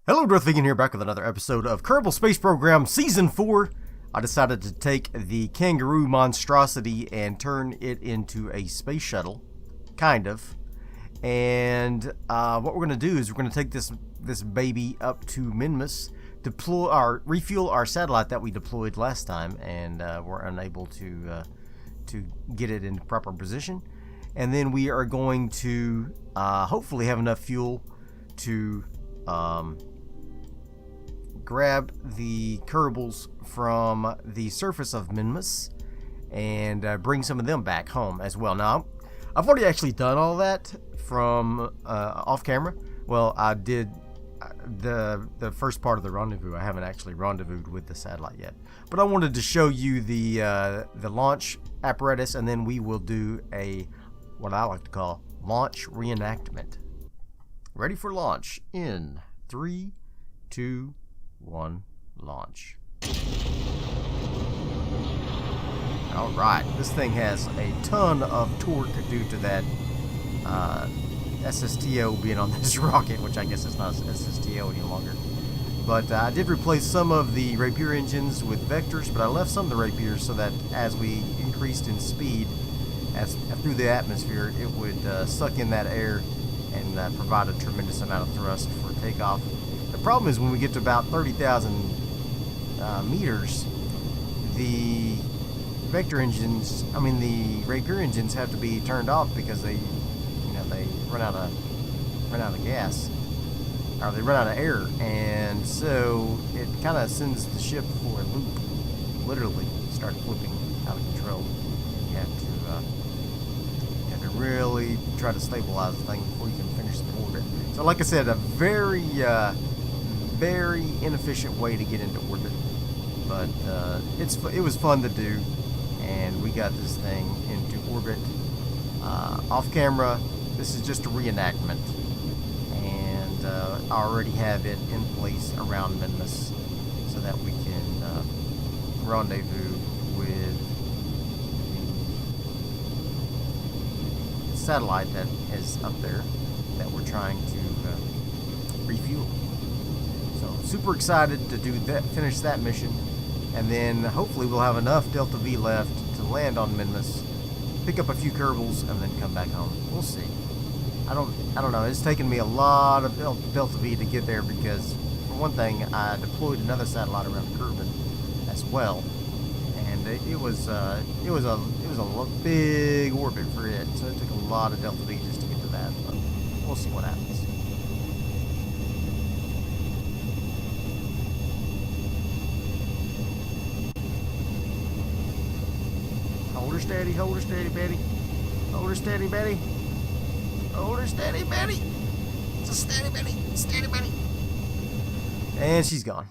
Hello, Darthvegan here, back with another episode of Kerbal Space Program Season 4. I decided to take the kangaroo monstrosity and turn it into a space shuttle, kind of. And what we're going to do is we're going to take this baby up to Minmus, refuel our satellite that we deployed last time, and we're unable to get it into proper position. And then we are going to hopefully have enough fuel to grab the Kerbals from the surface of Minmus and bring some of them back home as well. Now, I've already actually done all that from off camera. Well, I did the first part of the rendezvous. I haven't actually rendezvoused with the satellite yet, but I wanted to show you the launch apparatus, and then we will do what I like to call launch reenactment. Ready for launch in 3, 2, 1, launch. Alright, this thing has a ton of torque due to that SSTO being on this rocket, which I guess it's not SSTO any longer. But I did replace some of the Rapier engines with vectors, but I left some of the Rapiers so that as we increased in speed through the atmosphere, it would suck in that air and provide a tremendous amount of thrust for takeoff. The problem is when we get to about 30,000 meters, the vector engines, the Rapier engines have to be turned off because they run out of gas, or they run out of air, and so it kind of sends the ship for a loop. Literally, start flipping out of control. You have to really try to stabilize the thing before you can finish the orbit. So, like I said, a very inefficient way to get into orbit, but it was fun to do, and we got this thing into orbit off camera. This is just a reenactment, and I already have it in place around Minmus so that we can rendezvous with the satellite that is up there that we're trying to refuel. So super excited to do that, finish that mission, and then hopefully we'll have enough Delta V left to land on Minmus, pick up a few Kerbals, and then come back home. We'll see. I don't know. It's taken me a lot of Delta V to get there because, for one thing, I deployed another satellite around Kerbal as well, and it was a big orbit for it. So it took a lot of Delta V just to get to that. But we'll see what happens. Hold her steady, Betty. Hold her steady, Betty. Hold her steady, Betty. It's a steady, Betty. Steady, Betty. And she's gone.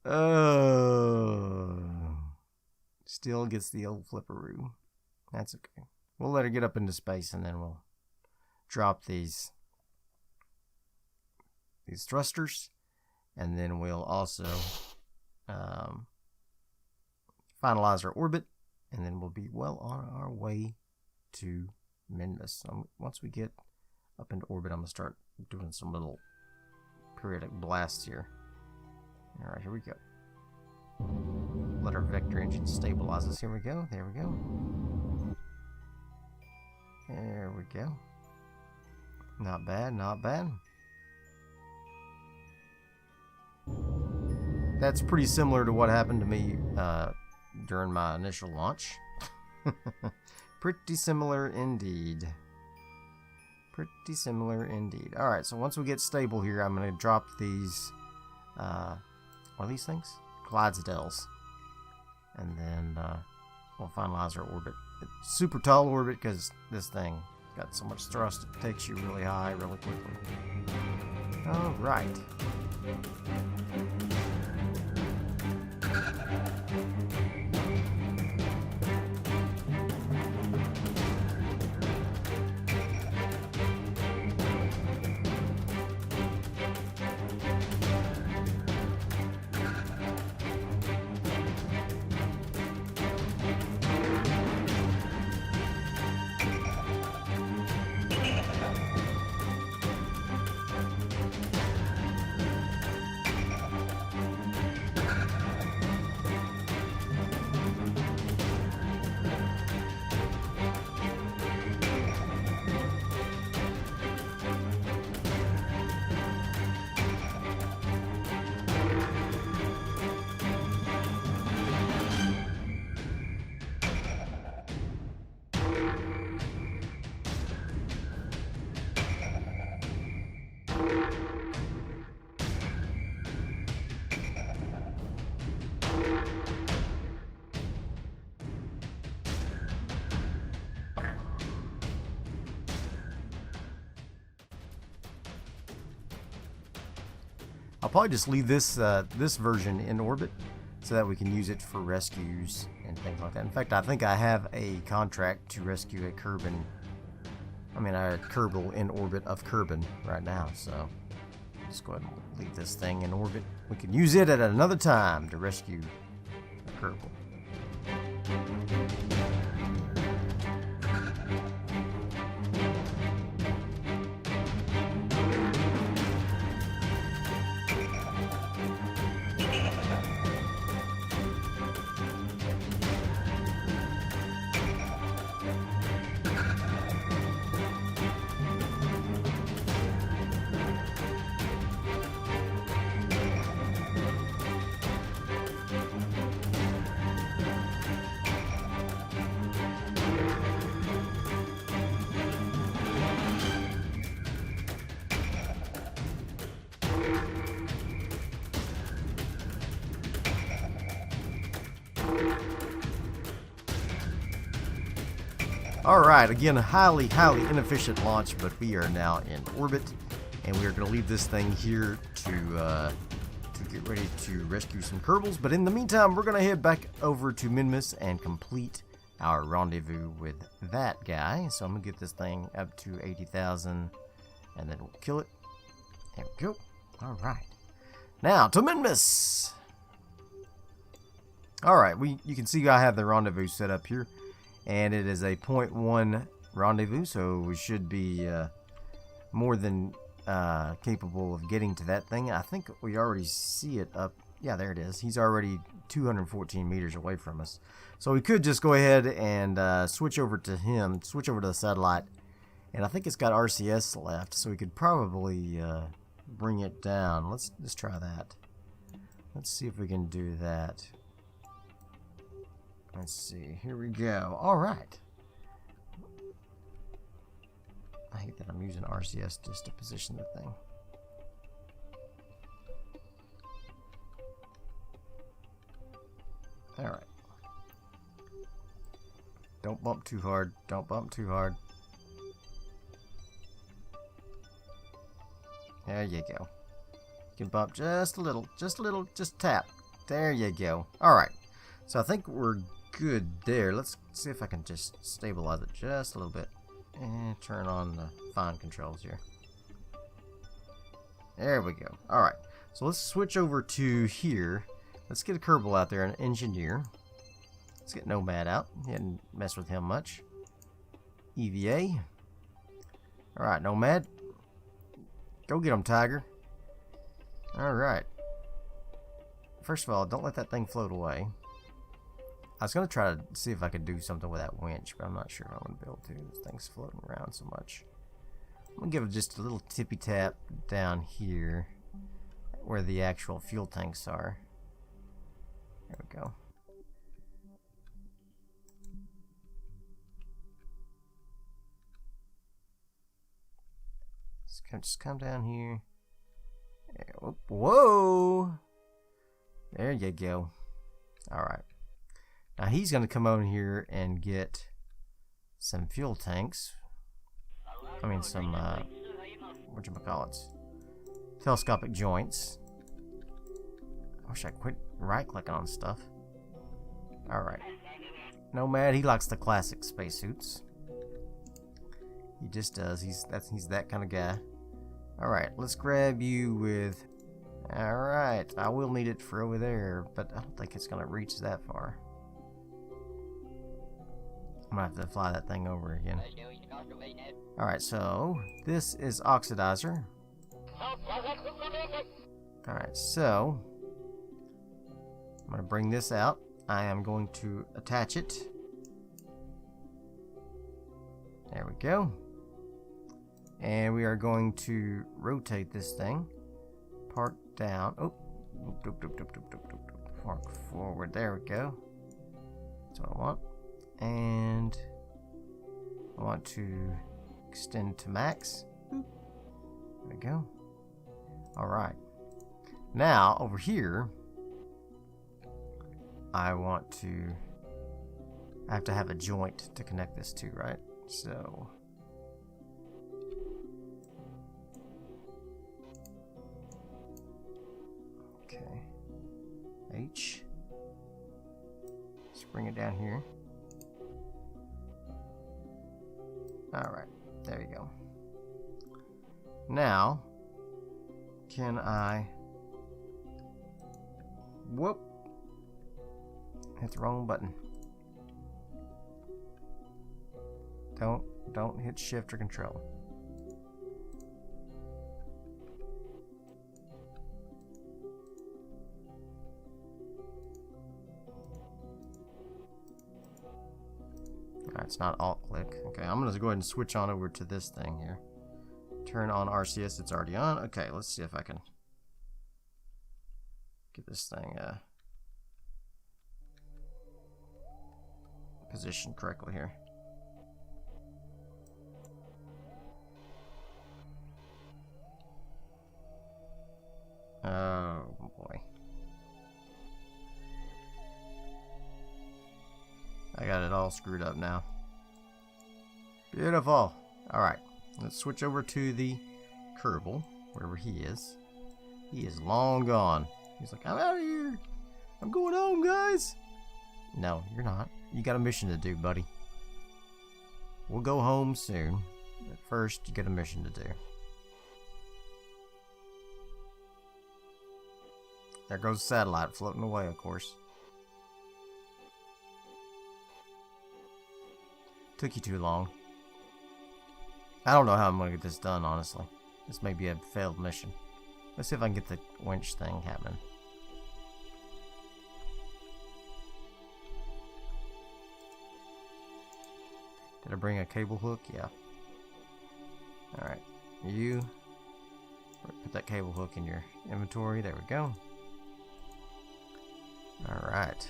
Oh. Still gets the old flipperoo. That's okay. We'll let her get up into space, and then we'll drop these thrusters, and then we'll also finalize our orbit, and then we'll be well on our way to Minmus. Once we get up into orbit, I'm going to start doing some little periodic blasts here. Alright, here we go. Let our vector engine stabilize us. Here we go. There we go. There we go. Not bad, not bad. That's pretty similar to what happened to me during my initial launch. Pretty similar indeed. Pretty similar indeed. Alright, so once we get stable here, I'm going to drop these, what are these things? Clydesdales. And then we'll finalize our orbit. It's super tall orbit because this thing got so much thrust, it takes you really high really quickly. Alright. I'll probably just leave this this version in orbit so that we can use it for rescues and things like that. In fact, I think I have a contract to rescue a Kerbal in orbit of Kerbal right now, so let's go ahead and leave this thing in orbit. We can use it at another time to rescue a Kerbal. Alright, again, a highly inefficient launch, but we are now in orbit, and we are going to leave this thing here to get ready to rescue some Kerbals. But in the meantime, we're going to head back over to Minmus and complete our rendezvous with that guy. So I'm going to get this thing up to 80,000, and then we'll kill it. There we go. Alright. Now, to Minmus! Alright, you can see I have the rendezvous set up here. And it is a 0.1 rendezvous, so we should be more than capable of getting to that thing. I think we already see it up. Yeah, there it is. He's already 214 meters away from us. So we could just go ahead and switch over to him, switch over to the satellite. And I think it's got RCS left, so we could probably bring it down. Let's try that. Let's see if we can do that. Let's see, here we go. Alright. I hate that I'm using RCS just to position the thing. Alright. Don't bump too hard. Don't bump too hard. There you go. You can bump just a little, just tap. There you go. Alright. So I think we're good there. Let's see if I can just stabilize it just a little bit and turn on the fine controls here. There we go. Alright, so let's switch over to here. Let's get a Kerbal out there, an engineer. Let's get Nomad out. Didn't mess with him much. EVA. Alright, Nomad. Go get him, Tiger. Alright. First of all, don't let that thing float away. I was going to try to see if I could do something with that winch, but I'm not sure I'm going to be able to. This thing's floating around so much. I'm going to give it just a little tippy tap down here where the actual fuel tanks are. There we go. Just come down here. There, whoa! There you go. Alright. Now he's going to come over here and get some fuel tanks. I mean some, whatchamacallits, telescopic joints. I wish I quit right-clicking on stuff. Alright. Nomad, he likes the classic spacesuits. He just does. He's that kind of guy. Alright, let's grab you with... Alright, I will need it for over there, but I don't think it's going to reach that far. I'm going to have to fly that thing over again. Alright, so this is Oxidizer. Alright, so I'm going to bring this out. I am going to attach it. There we go. And we are going to rotate this thing. Park down. Oh, park forward. There we go. That's what I want. And I want to extend to max. There we go. Alright. Now, over here, I have to have a joint to connect this to, right? So, okay. H. Let's bring it down here. Alright, there you go. Now, can I... Whoop! Hit the wrong button. Don't hit shift or control. Alright, it's not alt click. Okay, I'm gonna go ahead and switch on over to this thing here. Turn on RCS, it's already on. Okay, let's see if I can get this thing positioned correctly here. Oh boy. I got it all screwed up now. Beautiful. Alright, let's switch over to the Kerbal, wherever he is. He is long gone. He's like, I'm out of here. I'm going home, guys. No, you're not. You got a mission to do, buddy. We'll go home soon. But first, you got a mission to do. There goes the satellite floating away, of course. Took you too long. I don't know how I'm going to get this done, honestly. This may be a failed mission. Let's see if I can get the winch thing happening. Did I bring a cable hook? Yeah. Alright. You put that cable hook in your inventory. There we go. Alright.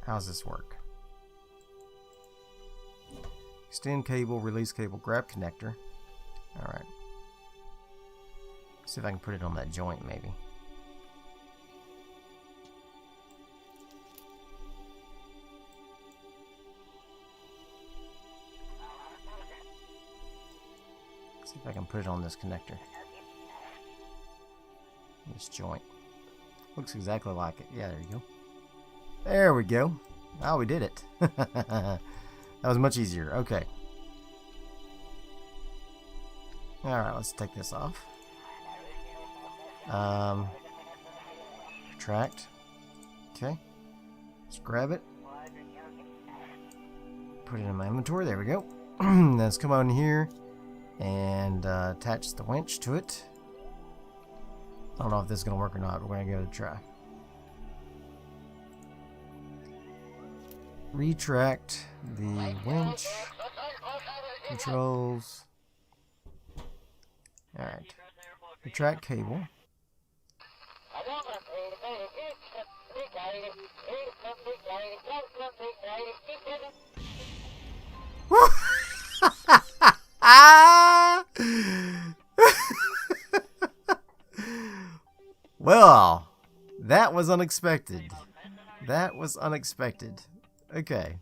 How's this work? Extend cable, release cable, grab connector. Alright. See if I can put it on that joint maybe. See if I can put it on this connector. This joint. Looks exactly like it. Yeah, there you go. There we go. Oh, we did it. That was much easier. Okay. Alright, let's take this off. Retract. Okay. Let's grab it. Put it in my inventory. There we go. Let's come on here and attach the winch to it. I don't know if this is going to work or not, but we're going to give it a try. Retract the winch. Controls. Alright. Retract cable. Well, that was unexpected. That was unexpected. Okay.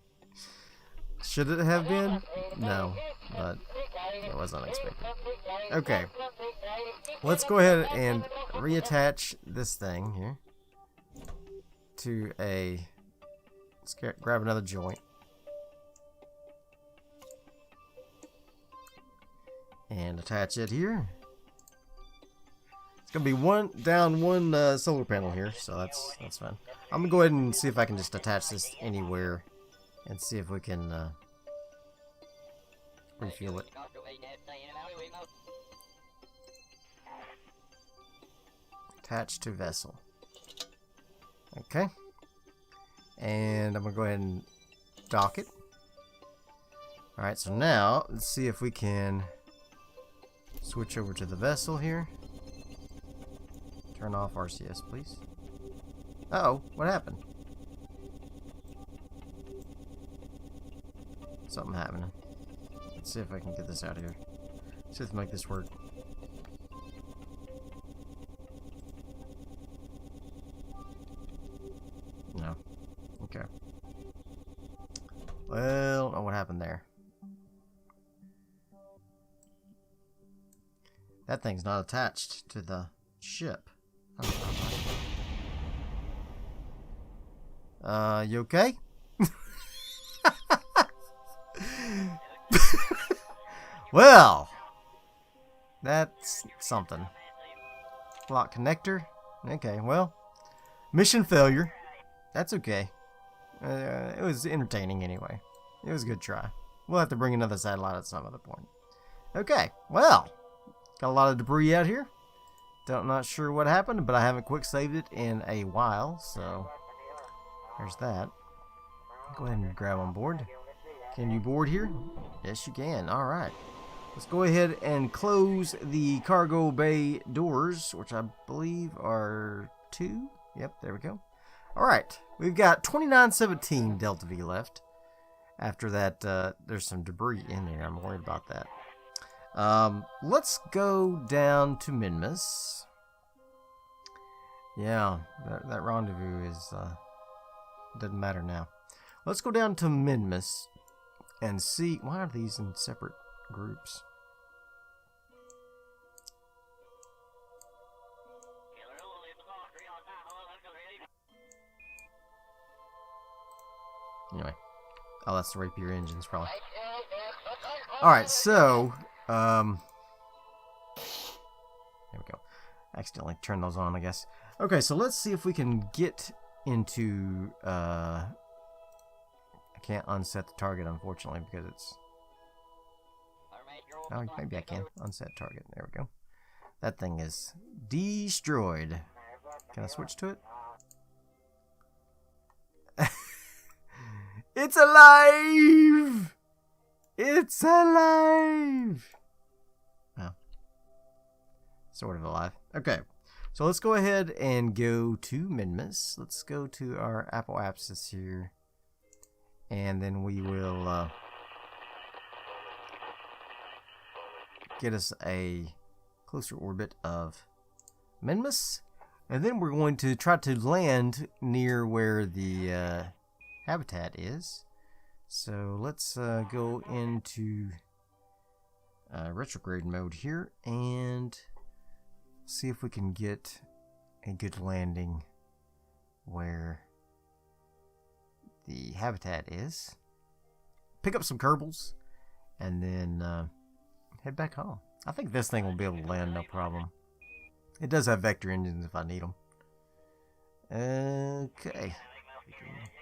Should it have been? No, but it was unexpected. Okay. Let's go ahead and reattach this thing here to a... Let's grab another joint. And attach it here. It's gonna be one solar panel here, so that's fine. I'm gonna go ahead and see if I can just attach this anywhere and see if we can refuel it. Attach to vessel. Okay. And I'm gonna go ahead and dock it. Alright, so now let's see if we can switch over to the vessel here. Turn off RCS, please. Uh-oh, what happened? Something happening. Let's see if I can get this out of here. See if I can make this work. No. Okay. Well, oh, what happened there? That thing's not attached to the ship. You okay? Well, that's something. Lock connector. Okay, well, mission failure. That's okay. It was entertaining anyway. It was a good try. We'll have to bring another satellite at some other point. Okay, well, got a lot of debris out here. Not sure what happened, but I haven't quick saved it in a while, so there's that. Go ahead and grab on board. Can you board here? Yes, you can. All right. Let's go ahead and close the cargo bay doors, which I believe are 2. Yep, there we go. All right. We've got 2917 Delta V left. After that, there's some debris in there. I'm worried about that. Let's go down to Minmus. Yeah, that rendezvous is doesn't matter now. Let's go down to Minmus and see. Why are these in separate groups? Anyway. Oh, that's the Rapier engines, probably. Alright, so, there we go. Accidentally turned those on, I guess. Okay, so let's see if we can get into, I can't unset the target, unfortunately, because it's, oh, maybe I can. Unset target, there we go. That thing is destroyed. Can I switch to it? It's alive! It's alive! Oh. Sort of alive. Okay. So let's go ahead and go to Minmus. Let's go to our Apple Apsis here. And then we will get us a closer orbit of Minmus. And then we're going to try to land near where the habitat is. So let's go into retrograde mode here and see if we can get a good landing where the habitat is. Pick up some Kerbals and then head back home. I think this thing will be able to land no problem. It does have vector engines if I need them. Okay.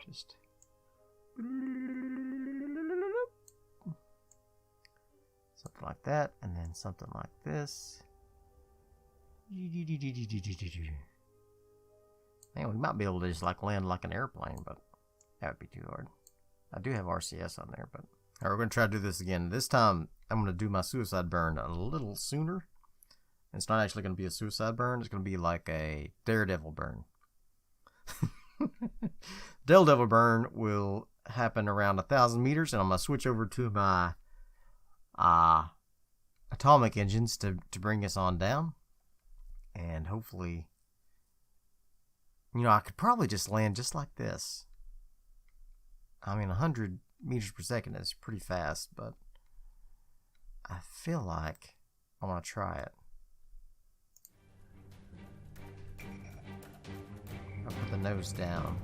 Just something like that, and then something like this. Man, we might be able to just like land like an airplane, but that would be too hard. I do have RCS on there, but alright, we're gonna try to do this again. This time I'm gonna do my suicide burn a little sooner. It's not actually gonna be a suicide burn, it's gonna be like a daredevil burn. Daredevil burn will happen around 1,000 meters, and I'm gonna switch over to my atomic engines to bring us on down, and hopefully, you know, I could probably just land just like this. I mean, 100 meters per second is pretty fast, but I feel like I want to try it. I'll put the nose down.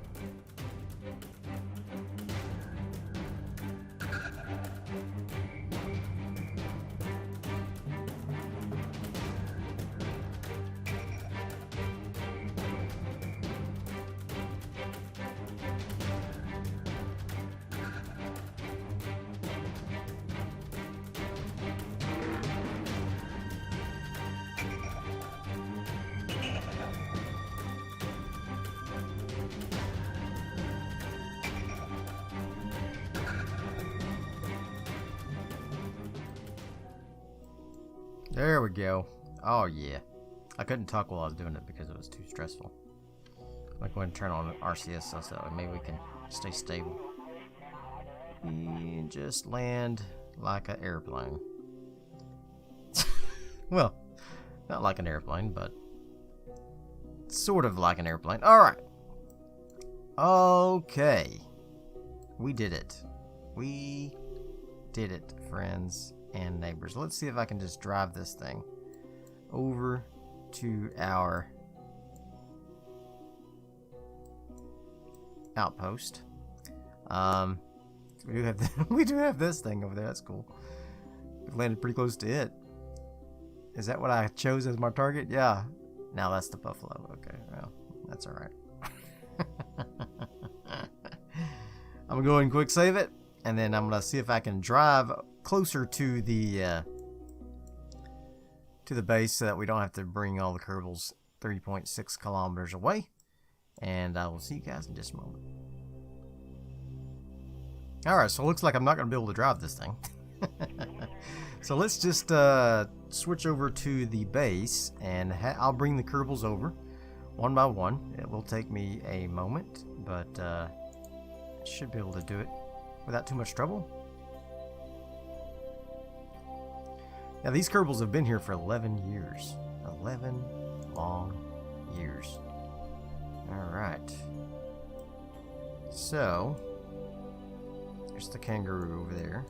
There we go. Oh yeah. I couldn't talk while I was doing it because it was too stressful. I'm going to go ahead and turn on RCS so maybe we can stay stable. And just land like an airplane. Well, not like an airplane, but sort of like an airplane. Alright. Okay. We did it. We did it, friends and neighbors. Let's see if I can just drive this thing over to our outpost. We do have this thing over there. That's cool. We've landed pretty close to it. Is that what I chose as my target? Yeah. Now that's the buffalo. Okay, well, that's all right. I'm gonna go ahead and quick save it, and then I'm gonna see if I can drive closer to the base so that we don't have to bring all the Kerbals 3.6 kilometers away. And I will see you guys in just a moment. Alright, so it looks like I'm not going to be able to drive this thing. So let's just switch over to the base, and I'll bring the Kerbals over one by one. It will take me a moment, but I should be able to do it without too much trouble. Now, these Kerbals have been here for 11 years. 11 long years. Alright. So, there's the kangaroo over there.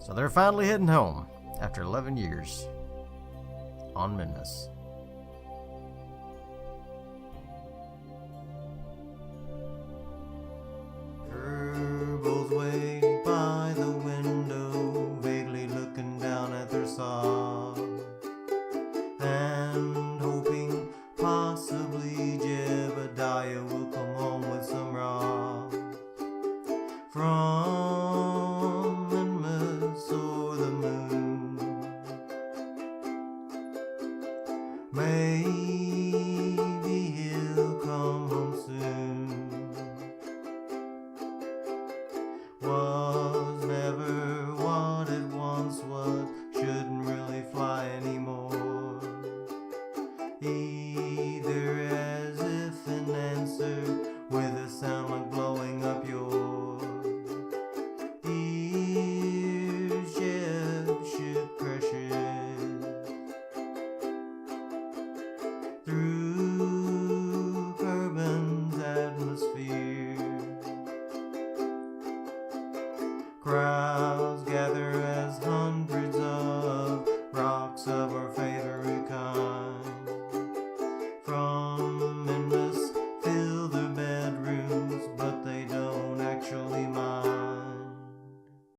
So they're finally heading home after 11 years on Minmus. Kerbal's waiting by the window, vaguely looking down at their saw, and hoping possibly Jebediah will come home with some raw from Minmus or the moon. Maybe he'll come home soon. Was never what it once was, shouldn't really fly anymore. Either as if an answer with a sound like blowing up your ears. Ship crashes through Kerbin's atmosphere. Crowds gather